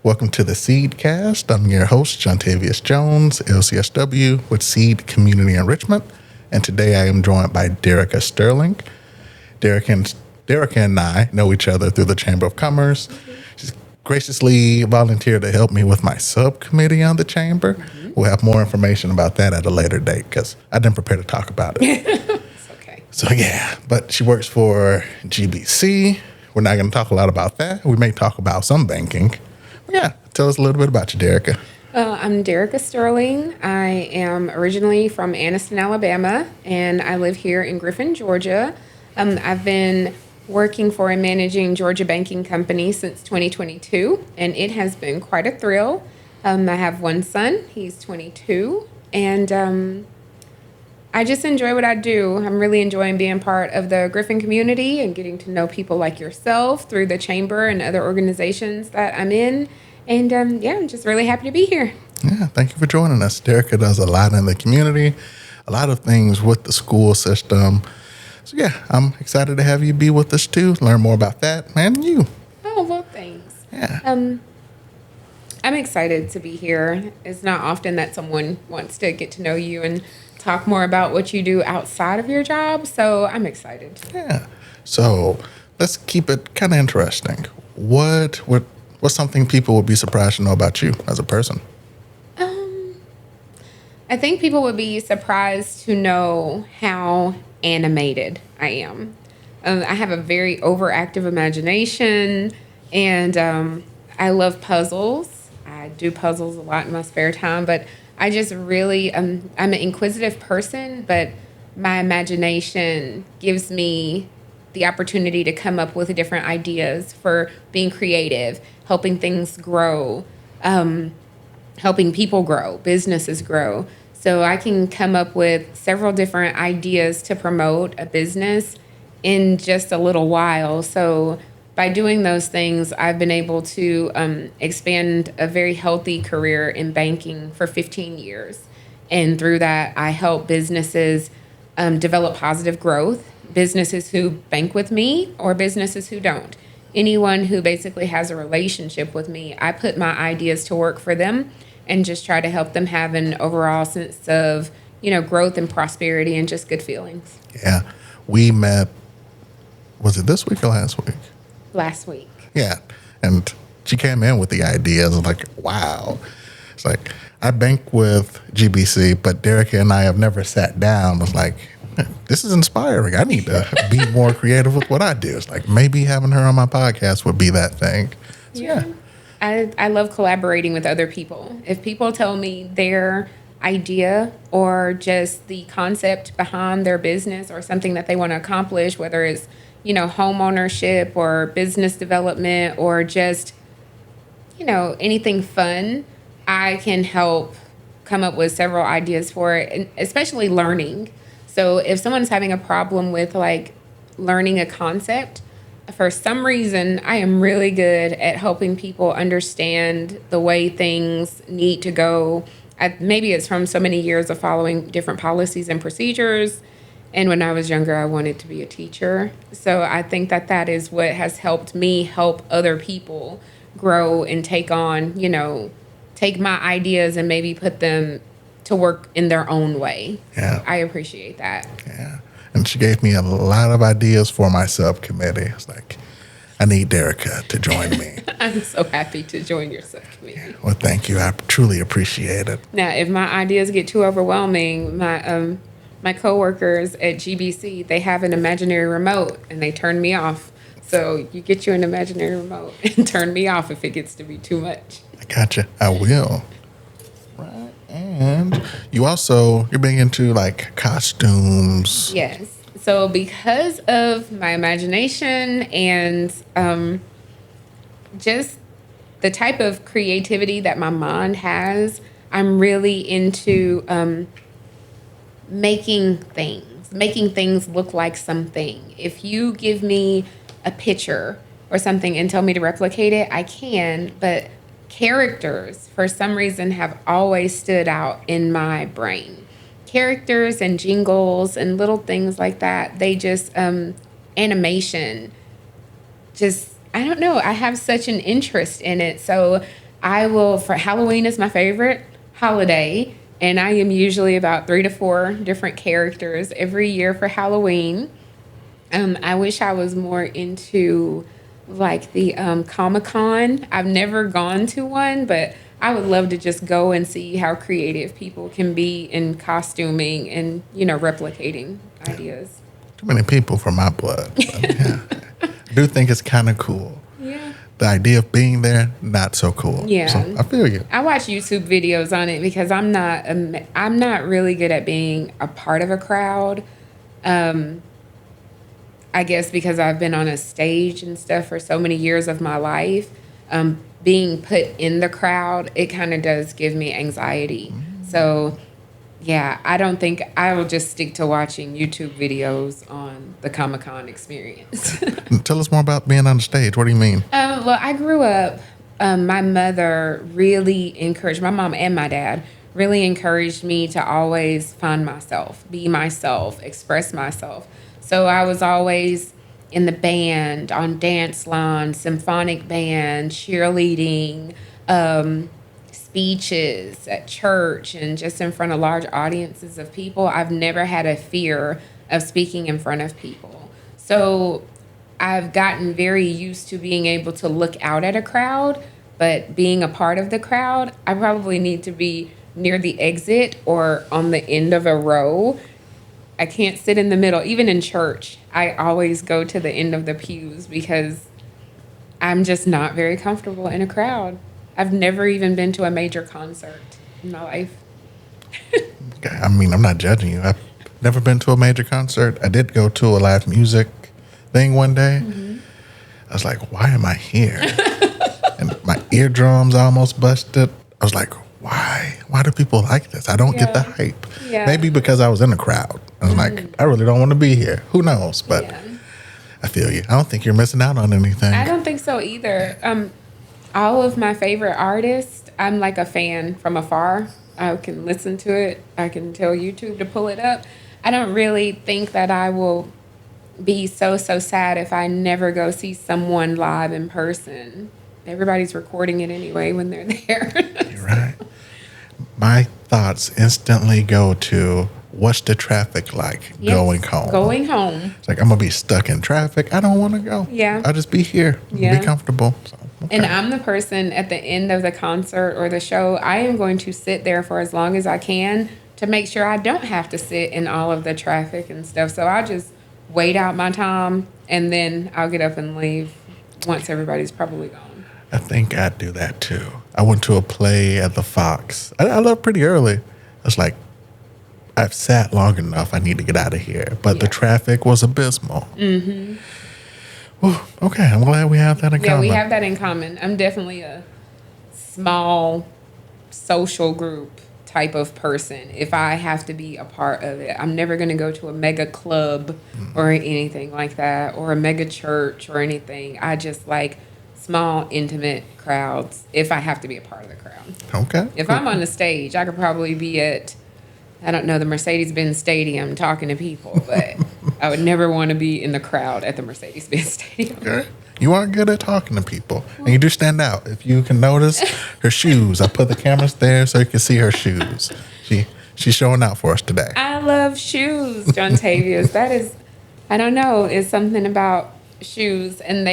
Welcome to the Seedcast. I'm your host, Jontavius Jones, LCSW with Seed Community Enrichment. And today I am joined by Derricka Sterling. Derricka and I know each other through the Chamber of Commerce. She's graciously volunteered to help me with my subcommittee on the Chamber. We'll have more information about that at a later date because I didn't prepare to talk about it. It's okay. So yeah, but she works for GBC. We're not going to talk a lot about that. We may talk about some banking. Yeah, tell us a little bit about you, Derricka. I'm Derricka Sterling. I am originally from Anniston, Alabama, and I live here in Griffin, Georgia. I've been working for a managing Georgia banking company since 2022, and it has been quite a thrill. I have one son. He's 22, and I just enjoy what I do. I'm really enjoying being part of the Griffin community and getting to know people like yourself through the chamber and other organizations that I'm in. And I'm just really happy to be here. Yeah, thank you for joining us. Derricka does a lot in the community, a lot of things with the school system. So yeah, I'm excited to have you be with us too, learn more about that and you. Oh, well, thanks. Yeah. I'm excited to be here. It's not often that someone wants to get to know you and talk more about what you do outside of your job, so I'm excited. Yeah. So let's keep it kind of interesting. What's something people would be surprised to know about you as a person? I think people would be surprised to know how animated I am. I have a very overactive imagination, and I love puzzles. I do puzzles a lot in my spare time, but I just really, I'm an inquisitive person, but my imagination gives me the opportunity to come up with different ideas for being creative, helping things grow, helping people grow, businesses grow. So I can come up with several different ideas to promote a business in just a little while. So by doing those things, I've been able to expand a very healthy career in banking for 15 years. And through that, I help businesses develop positive growth, businesses who bank with me or businesses who don't. Anyone who basically has a relationship with me, I put my ideas to work for them and just try to help them have an overall sense of, growth and prosperity and just good feelings. Yeah. We met, was it this week or last week? Last week. Yeah. And she came in with the ideas. I was like, wow. It's like, I bank with GBC, but Derricka and I have never sat down. I was like, this is inspiring. I need to be more creative with what I do. It's like maybe having her on my podcast would be that thing. So, yeah. I love collaborating with other people. If people tell me their idea or just the concept behind their business or something that they want to accomplish, whether it's, home ownership or business development or just, anything fun, I can help come up with several ideas for it, and especially learning. So if someone's having a problem with learning a concept, for some reason, I am really good at helping people understand the way things need to go. Maybe it's from so many years of following different policies and procedures. And when I was younger, I wanted to be a teacher. So I think that is what has helped me help other people grow and take on, take my ideas and maybe put them to work in their own way. Yeah. So I appreciate that. Yeah. And she gave me a lot of ideas for my subcommittee. It's like, I need Derricka to join me. I'm so happy to join your subcommittee. Well, thank you. I truly appreciate it. Now, if my ideas get too overwhelming, my coworkers at GBC, they have an imaginary remote and they turn me off. So you get you an imaginary remote and turn me off if it gets to be too much. I gotcha. I will. Right. And you're big into costumes. Yes. So because of my imagination and just the type of creativity that my mind has, I'm really into making things look like something. If you give me a picture or something and tell me to replicate it, I can, but characters, for some reason, have always stood out in my brain. Characters and jingles and little things like that, they just, animation, just, I don't know, I have such an interest in it. So For Halloween is my favorite holiday, and I am usually about 3 to 4 different characters every year for Halloween. I wish I was more into like the Comic-Con. I've never gone to one, but I would love to just go and see how creative people can be in costuming and, replicating ideas. Too many people for my blood. But yeah. I do think it's kind of cool. Yeah. The idea of being there, not so cool. Yeah. So I feel you. I watch YouTube videos on it because I'm not really good at being a part of a crowd. I guess because I've been on a stage and stuff for so many years of my life, being put in the crowd, it kind of does give me anxiety. So, yeah, I don't think I will just stick to watching YouTube videos on the Comic-Con experience. Tell us more about being on the stage. What do you mean? Well, I grew up, my mother really encouraged, my mom and my dad really encouraged me to always find myself, be myself, express myself. So I was always in the band, on dance line, symphonic band, cheerleading, speeches at church, and just in front of large audiences of people. I've never had a fear of speaking in front of people. So I've gotten very used to being able to look out at a crowd, but being a part of the crowd, I probably need to be near the exit or on the end of a row. I can't sit in the middle. Even in church, I always go to the end of the pews because I'm just not very comfortable in a crowd. I've never even been to a major concert in my life. I mean, I'm not judging you. I've never been to a major concert. I did go to a live music thing one day. Mm-hmm. I was like, why am I here? And my eardrums almost busted. I was like, why? Why do people like this? I don't get the hype. Yeah. Maybe because I was in a crowd. I was like, I really don't want to be here. Who knows? But I feel you. I don't think you're missing out on anything. I don't think so either. All of my favorite artists, I'm like a fan from afar. I can listen to it. I can tell YouTube to pull it up. I don't really think that I will be so sad if I never go see someone live in person. Everybody's recording it anyway when they're there. You're right. My thoughts instantly go to, what's the traffic like going home? Going home. It's like, I'm going to be stuck in traffic. I don't want to go. Yeah. I'll just be here. Yeah. Be comfortable. So, okay. And I'm the person at the end of the concert or the show, I am going to sit there for as long as I can to make sure I don't have to sit in all of the traffic and stuff. So I'll just wait out my time and then I'll get up and leave once everybody's probably gone. I think I'd do that too. I went to a play at the Fox. I left pretty early. I was like, I've sat long enough. I need to get out of here. But the traffic was abysmal. Mm-hmm. Well, okay. I'm glad we have that in common. Yeah, we have that in common. I'm definitely a small social group type of person. If I have to be a part of it, I'm never going to go to a mega club or anything like that, or a mega church or anything. I just like small, intimate crowds if I have to be a part of the crowd. Okay. If I'm on the stage, I could probably be at, I don't know, the Mercedes-Benz Stadium talking to people, but I would never want to be in the crowd at the Mercedes-Benz Stadium. Okay. You are good at talking to people, and you do stand out. If you can notice her shoes, I put the cameras there so you can see her shoes. She's showing out for us today. I love shoes, John Tavius. That is, I don't know, it's something about shoes, and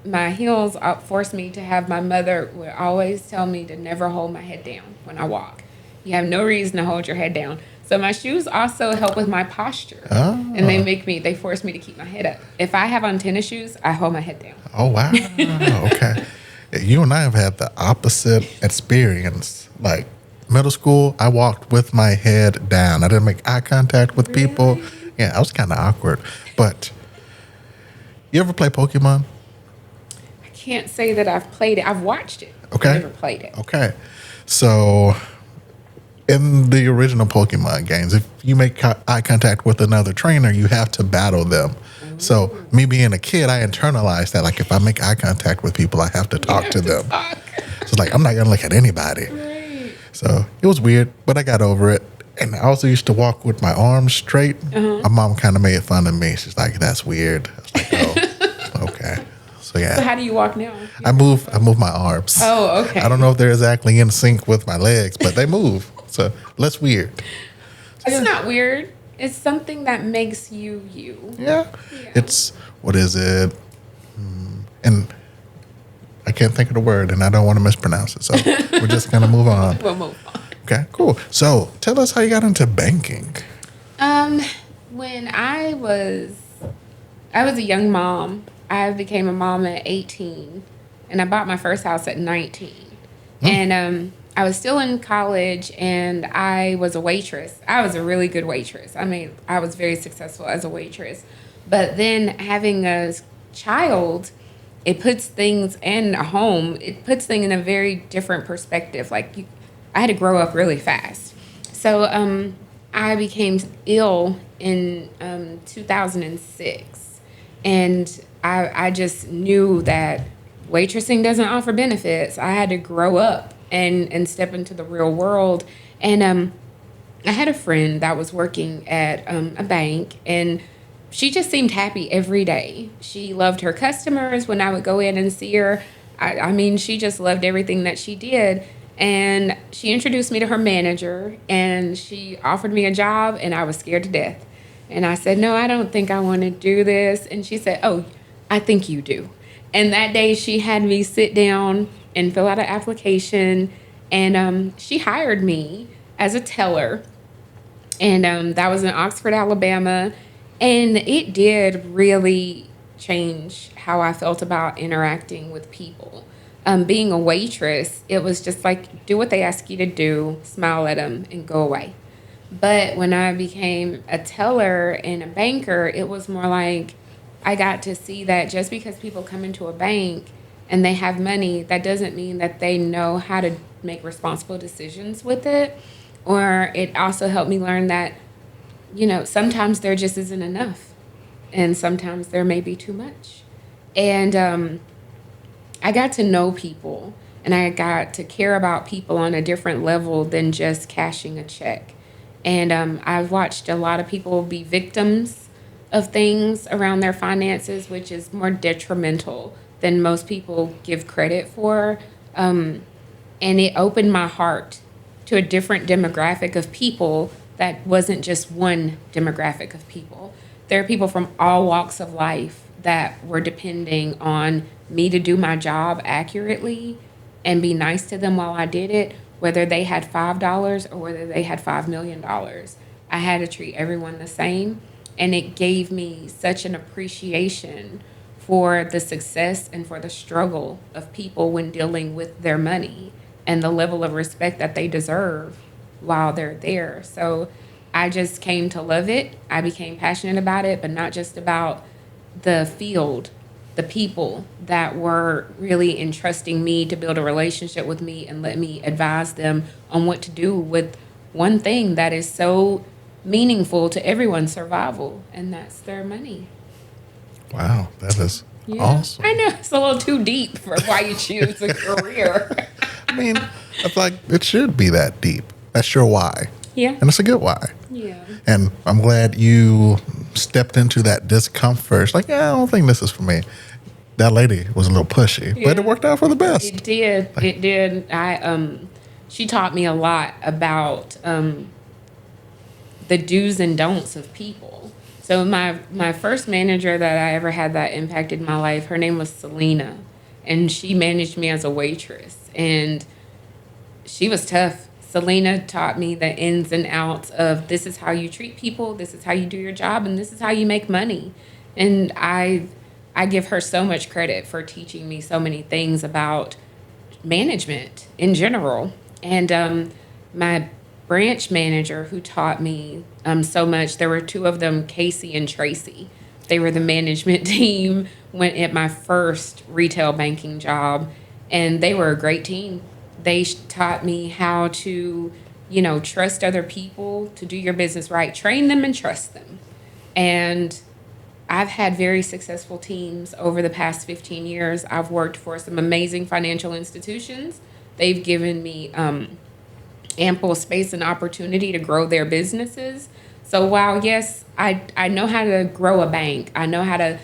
my heels force me to have, my mother would always tell me to never hold my head down when I walk. You have no reason to hold your head down. So my shoes also help with my posture. Oh. And they force me to keep my head up. If I have on tennis shoes, I hold my head down. Oh, wow. Okay. You and I have had the opposite experience. Like middle school, I walked with my head down. I didn't make eye contact with people. Yeah, I was kind of awkward. But you ever play Pokemon? Can't say that I've played it. I've watched it. Okay. I've never played it. Okay. So in the original Pokemon games, if you make eye contact with another trainer, you have to battle them. Mm-hmm. So me being a kid, I internalized that. Like if I make eye contact with people, I have to talk to them. So it's like, I'm not going to look at anybody. Right. So it was weird, but I got over it. And I also used to walk with my arms straight. My mom kind of made fun of me. She's like, that's weird. I was like, oh, okay. So So yeah. So how do you walk now? I move my arms. Oh, okay. I don't know if they're exactly in sync with my legs, but they move. So less weird. It's not weird. It's something that makes you you. Yeah. It's, what is it? And I can't think of the word, and I don't want to mispronounce it. So we're just going to move on. We'll move on. Okay, cool. So tell us how you got into banking. When I was a young mom. I became a mom at 18, and I bought my first house at 19. And I was still in college, and I was a waitress. I was a really good waitress. I mean, I was very successful as a waitress. But then having a child, it puts things in a home. It puts things in a very different perspective. Like I had to grow up really fast. So I became ill in 2006, and I just knew that waitressing doesn't offer benefits. I had to grow up and step into the real world. And I had a friend that was working at a bank, and she just seemed happy every day. She loved her customers when I would go in and see her. I mean, she just loved everything that she did. And she introduced me to her manager, and she offered me a job, and I was scared to death. And I said, no, I don't think I want to do this. And she said, oh, I think you do. And that day she had me sit down and fill out an application, and she hired me as a teller. And that was in Oxford, Alabama. And it did really change how I felt about interacting with people. Being a waitress, it was just like, do what they ask you to do, smile at them, and go away. But when I became a teller and a banker, it was more like I got to see that just because people come into a bank and they have money, that doesn't mean that they know how to make responsible decisions with it. Or it also helped me learn that, sometimes there just isn't enough. And sometimes there may be too much. And I got to know people, and I got to care about people on a different level than just cashing a check. And I've watched a lot of people be victims of things around their finances, which is more detrimental than most people give credit for. And it opened my heart to a different demographic of people that wasn't just one demographic of people. There are people from all walks of life that were depending on me to do my job accurately and be nice to them while I did it, whether they had $5 or whether they had $5 million. I had to treat everyone the same, and it gave me such an appreciation for the success and for the struggle of people when dealing with their money and the level of respect that they deserve while they're there. So I just came to love it. I became passionate about it, but not just about the field, the people that were really entrusting me to build a relationship with me and let me advise them on what to do with one thing that is so meaningful to everyone's survival, and that's their money. Wow, that is awesome. I know it's a little too deep for why you choose a career. I mean, I feel like it should be that deep. That's your why. Yeah. And it's a good why. Yeah. And I'm glad you stepped into that discomfort. It's like, yeah, I don't think this is for me. That lady was a little pushy, but it worked out for the best. It did. It did. She taught me a lot about the do's and don'ts of people. So my first manager that I ever had that impacted my life, her name was Selena, and she managed me as a waitress, and she was tough. Selena taught me the ins and outs of this is how you treat people, this is how you do your job, and this is how you make money. And I give her so much credit for teaching me so many things about management in general. And my branch manager who taught me so much, there were two of them, Casey and Tracy. They were the management team at my first retail banking job, and they were a great team. They taught me how to, trust other people, to do your business right, train them and trust them. And I've had very successful teams over the past 15 years. I've worked for some amazing financial institutions. They've given me ample space and opportunity to grow their businesses. So while, yes, I know how to grow a bank, I know how to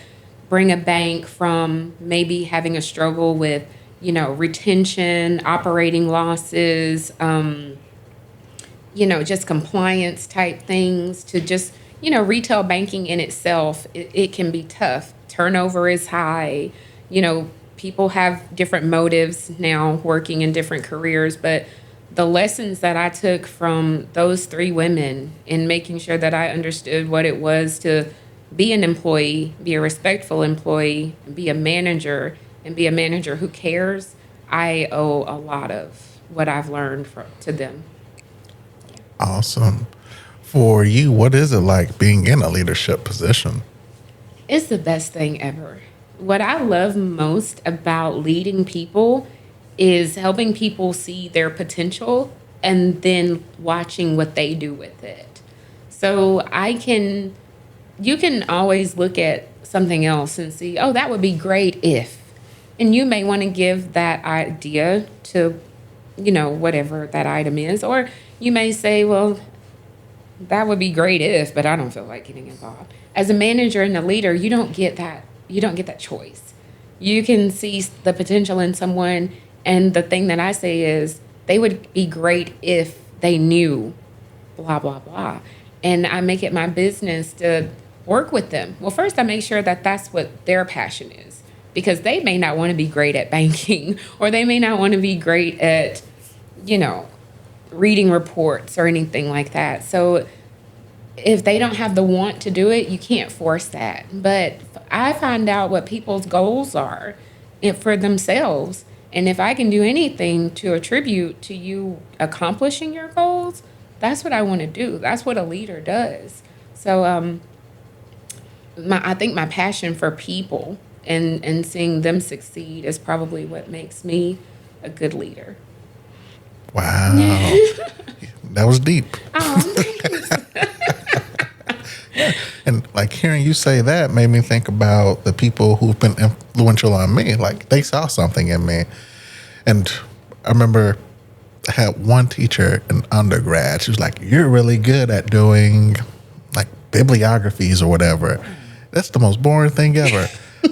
bring a bank from maybe having a struggle with, retention, operating losses, just compliance type things to just, retail banking in itself, it can be tough. Turnover is high. People have different motives now working in different careers, but the lessons that I took from those three women in making sure that I understood what it was to be an employee, be a respectful employee, be a manager, and be a manager who cares, I owe a lot of what I've learned to them. Awesome. For you, what is it like being in a leadership position? It's the best thing ever. What I love most about leading people is helping people see their potential and then watching what they do with it. So you can always look at something else and see, oh, that would be great if. And you may want to give that idea to, whatever that item is. Or you may say, well, that would be great if, but I don't feel like getting involved. As a manager and a leader, you don't get that. You don't get that choice. You can see the potential in someone, and the thing that I say is they would be great if they knew blah, blah, blah. And I make it my business to work with them. Well, first I make sure that that's what their passion is, because they may not want to be great at banking, or they may not want to be great at, reading reports or anything like that. So if they don't have the want to do it, you can't force that. But I find out what people's goals are for themselves. And if I can do anything to attribute to you accomplishing your goals, that's what I want to do. That's what a leader does. So I think my passion for people and seeing them succeed is probably what makes me a good leader. Wow. That was deep. Oh, thanks. And like hearing you say that made me think about the people who've been influential on me. Like they saw something in me. And I remember I had one teacher in undergrad. She was like, you're really good at doing like bibliographies or whatever. That's the most boring thing ever.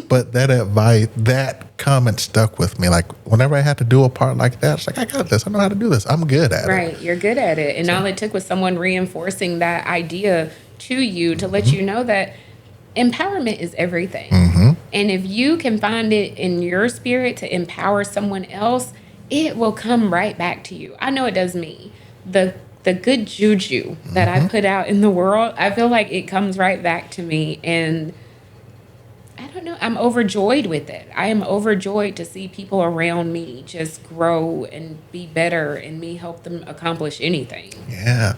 But that advice, that comment stuck with me. Like whenever I had to do a part like that, it's like, I got this. I know how to do this. I'm good at it. Right. You're good at it. And all it took was someone reinforcing that idea to you to let you know that empowerment is everything. And if you can find it in your spirit to empower someone else, it will come right back to you. I know it does me. The good juju that I put out in the world, I feel like it comes right back to me. And I don't know, I'm overjoyed with it. I am overjoyed to see people around me just grow and be better and me help them accomplish anything. Yeah.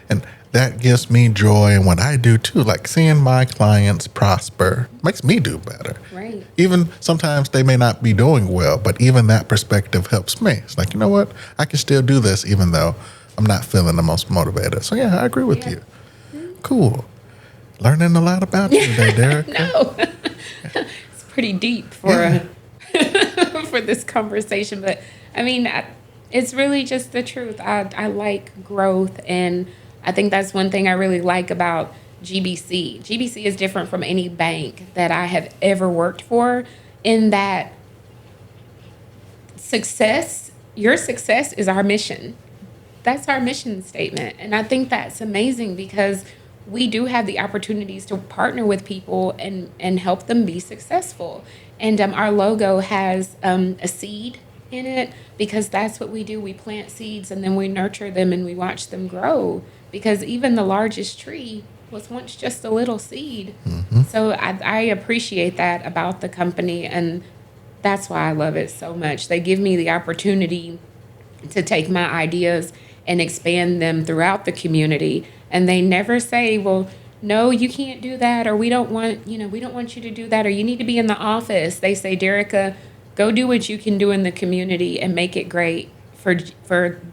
And that gives me joy in what I do too. Like seeing my clients prosper makes me do better. Right. Even sometimes they may not be doing well, but even that perspective helps me. It's like, you know what? I can still do this even though I'm not feeling the most motivated. So yeah, I agree with you. Cool. Learning a lot about you today, Derricka. No. It's pretty deep for for this conversation, but I mean, it's really just the truth. I like growth, and I think that's one thing I really like about GBC. GBC is different from any bank that I have ever worked for in that your success is our mission. That's our mission statement. And I think that's amazing because we do have the opportunities to partner with people and help them be successful. And our logo has a seed in it because that's what we do. We plant seeds and then we nurture them and we watch them grow, because even the largest tree was once just a little seed. So I appreciate that about the company, and that's why I love it so much. They give me the opportunity to take my ideas and expand them throughout the community. And they never say, well, no, you can't do that, or we don't want you to do that, or you need to be in the office. They say, Derricka, go do what you can do in the community and make it great for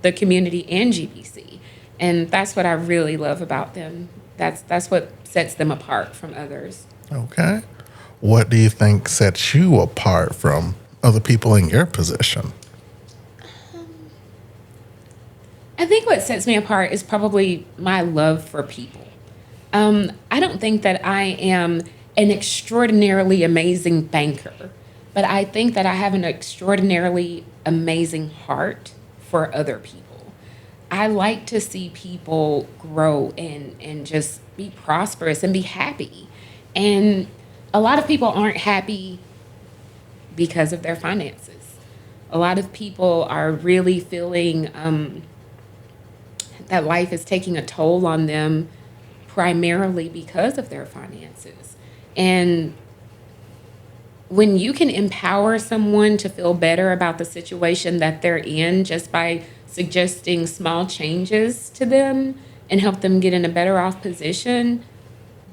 the community and GBC. And that's what I really love about them. That's what sets them apart from others. Okay. What do you think sets you apart from other people in your position? I think what sets me apart is probably my love for people. I don't think that I am an extraordinarily amazing banker, but I think that I have an extraordinarily amazing heart for other people. I like to see people grow and just be prosperous and be happy. And a lot of people aren't happy because of their finances. A lot of people are really feeling that life is taking a toll on them primarily because of their finances. And when you can empower someone to feel better about the situation that they're in just by suggesting small changes to them and help them get in a better off position,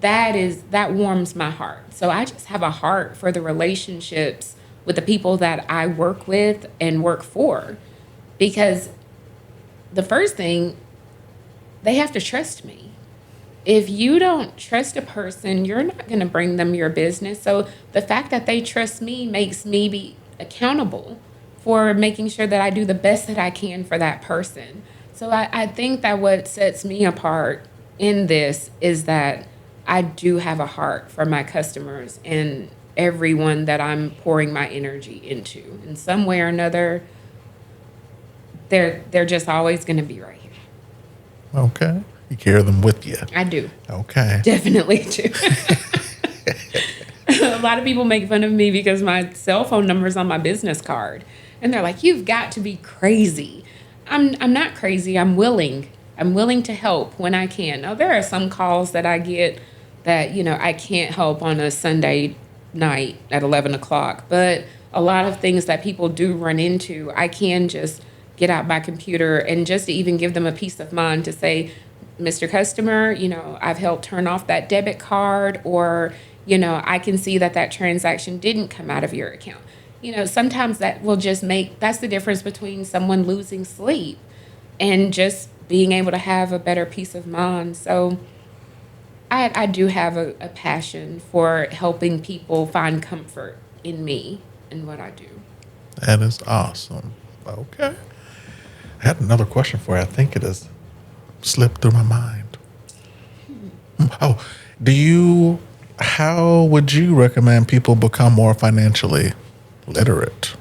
that warms my heart. So I just have a heart for the relationships with the people that I work with and work for, because the first thing, they have to trust me. If you don't trust a person, you're not going to bring them your business. So the fact that they trust me makes me be accountable for making sure that I do the best that I can for that person. So I think that what sets me apart in this is that I do have a heart for my customers and everyone that I'm pouring my energy into. In some way or another, they're just always going to be right here. Okay. You carry them with you. I do. Okay. Definitely do. A lot of people make fun of me because my cell phone number's on my business card. And they're like, you've got to be crazy. I'm not crazy. I'm willing. I'm willing to help when I can. Now, there are some calls that I get that, I can't help on a Sunday night at 11 o'clock. But a lot of things that people do run into, I can just get out my computer and just to even give them a peace of mind to say, Mr. Customer, I've helped turn off that debit card, or, I can see that transaction didn't come out of your account. Sometimes that will just that's the difference between someone losing sleep and just being able to have a better peace of mind. So I do have a passion for helping people find comfort in me and what I do. That is awesome. Okay. I had another question for you. I think it has slipped through my mind. Oh, how would you recommend people become more financially literate?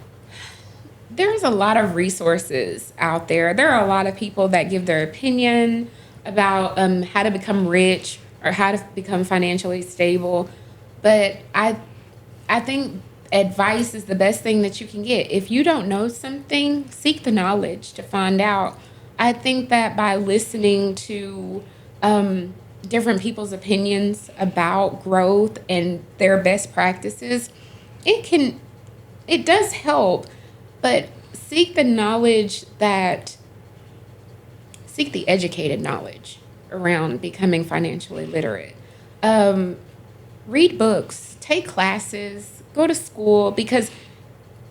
There's a lot of resources out there. There are a lot of people that give their opinion about how to become rich or how to become financially stable. But I think advice is the best thing that you can get. If you don't know something, seek the knowledge to find out. I think that by listening to different people's opinions about growth and their best practices, it does help, but seek the educated knowledge around becoming financially literate. Read books, take classes, go to school, because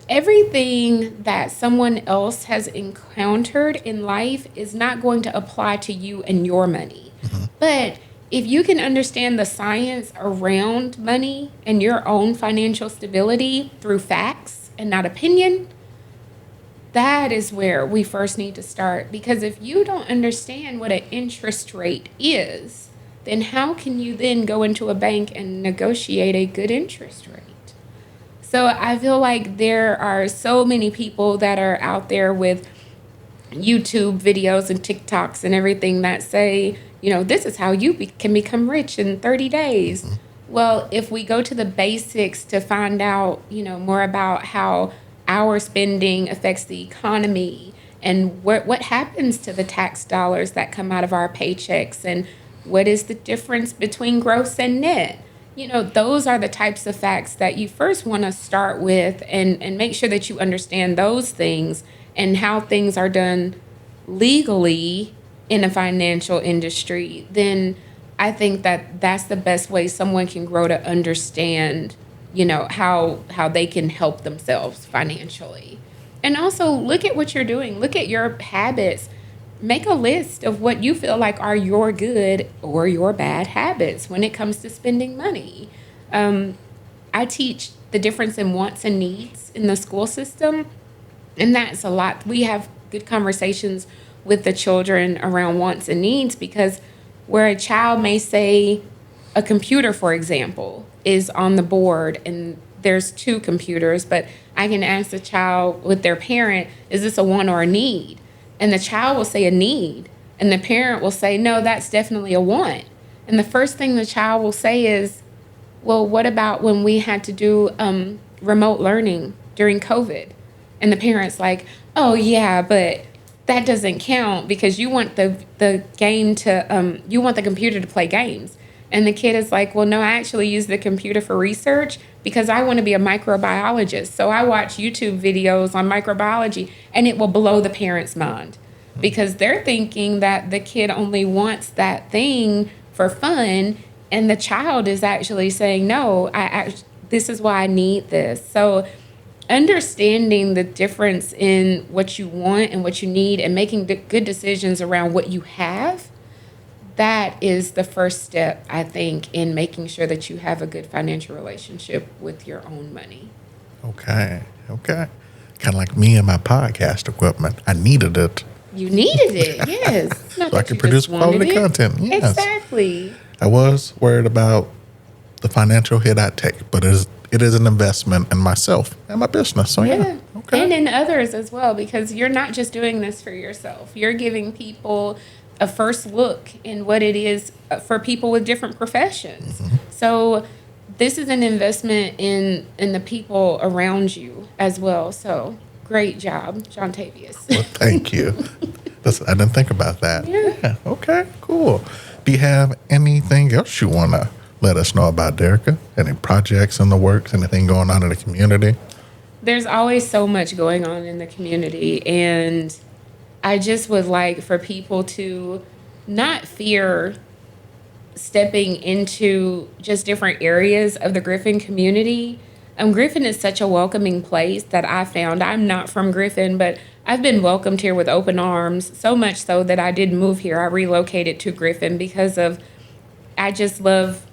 everything that someone else has encountered in life is not going to apply to you and your money. Mm-hmm. But if you can understand the science around money and your own financial stability through facts and not opinion, that is where we first need to start. Because if you don't understand what an interest rate is, then how can you then go into a bank and negotiate a good interest rate? So I feel like there are so many people that are out there with YouTube videos and TikToks and everything that say, this is how you can become rich in 30 days. Mm-hmm. Well, if we go to the basics to find out, more about how our spending affects the economy and what happens to the tax dollars that come out of our paychecks and what is the difference between gross and net. Those are the types of facts that you first want to start with and make sure that you understand those things and how things are done legally in a financial industry. Then I think that that's the best way someone can grow to understand, how they can help themselves financially. And also look at what you're doing. Look at your habits. Make a list of what you feel like are your good or your bad habits when it comes to spending money. I teach the difference in wants and needs in the school system, and that's a lot. We have good conversations with the children around wants and needs, because where a child may say, a computer, for example, is on the board and there's two computers, but I can ask the child with their parent, is this a want or a need? And the child will say a need. And the parent will say, no, that's definitely a want. And the first thing the child will say is, well, what about when we had to do remote learning during COVID? And the parent's like, oh, yeah, but that doesn't count because you want the game to, you want the computer to play games. And the kid is like, well, no, I actually use the computer for research because I want to be a microbiologist. So I watch YouTube videos on microbiology, and it will blow the parent's mind because they're thinking that the kid only wants that thing for fun, and the child is actually saying, no, this is why I need this. So understanding the difference in what you want and what you need and making good decisions around what you have, that is the first step, I think, in making sure that you have a good financial relationship with your own money. Okay. Kind of like me and my podcast equipment. I needed it. You needed it, yes. So I could produce quality content. Yes. Exactly. I was worried about the financial hit I take, but it is an investment in myself and my business. So yeah. Okay. And in others as well, because you're not just doing this for yourself. You're giving people a first look in what it is for people with different professions. Mm-hmm. So this is an investment in the people around you as well. So great job, John Tavius. Well, thank you. I didn't think about that. Yeah. Okay, cool. Do you have anything else you want to let us know about Derricka? Any projects in the works? Anything going on in the community? There's always so much going on in the community, and I just would like for people to not fear stepping into just different areas of the Griffin community. Griffin is such a welcoming place that I found. I'm not from Griffin, but I've been welcomed here with open arms, so much so that I did move here. I relocated to Griffin because I just love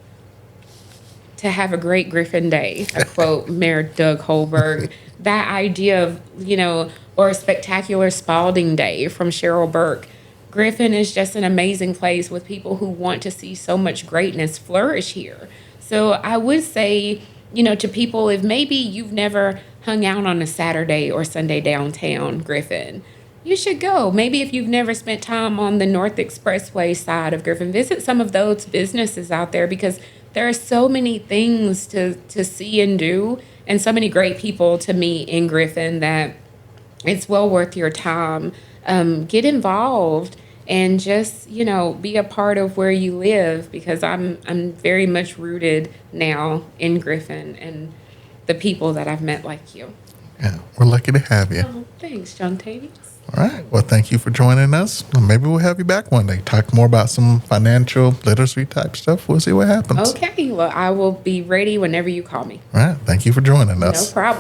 to have a great Griffin day. I quote Mayor Doug Holberg. That idea of, or a spectacular Spalding Day from Cheryl Burke. Griffin is just an amazing place with people who want to see so much greatness flourish here. So I would say, to people, if maybe you've never hung out on a Saturday or Sunday downtown Griffin, you should go. Maybe if you've never spent time on the North Expressway side of Griffin, visit some of those businesses out there because there are so many things to see and do and so many great people to meet in Griffin that it's well worth your time. Get involved and just, be a part of where you live because I'm very much rooted now in Griffin and the people that I've met like you. Yeah, we're lucky to have you. Oh, thanks, John Tavius. All right. Well, thank you for joining us. Maybe we'll have you back one day. Talk more about some financial literacy type stuff. We'll see what happens. Okay. Well, I will be ready whenever you call me. All right. Thank you for joining us. No problem.